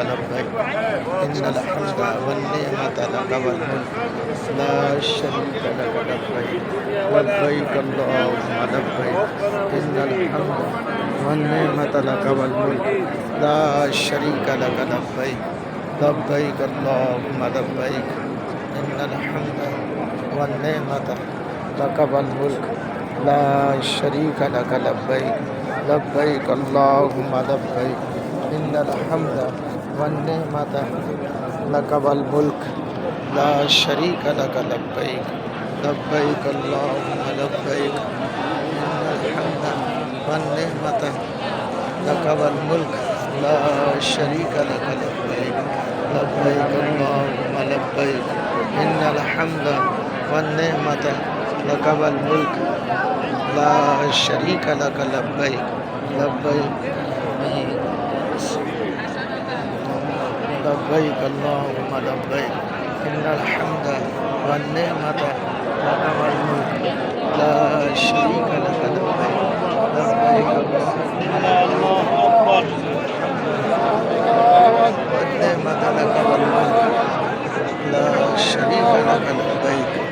लब्बैक इन्नल हम्दा one निअमत luck वल मुल्क ला शरीका luck लब्बैक लब्बैक अल्लाहुम्मा लब्बैक इन्नल हम्दा वन निअमत लक वल मुल्क ला शरीका लक लब्बैक लब्बैक अल्लाहुम्मा लब्बैक इन्नल हम्दा वन निअमत लक वल मुल्क ला शरीका लक लब्बैक लब्बैक अल्लाहुम्मा लब्बैक इन्नल हम्दा वन निअमत लक वल मुल्क ला शरीका लक लब्बैक लब्बैक अल्लाहुम्मा लब्बैक इन्नल हम्दा वन निअमत लक वल मुल्क ला शरीका लक लब्बैक लब्बैक अल्लाहुम्मा लब्बैक इन्नल हम्दा वन निअमत लक वल मुल्क ला शरीका लक लब्बैक लब्बैक लब्बैक अल्लाहुम्मा लब्बैक इन्नल हम्दा वन निअमत लक वल मुल्क ला शरीका लक लब्बैक लब्बैक वन निअमत लक वल मुल्क ला शरीका लक लब्बैक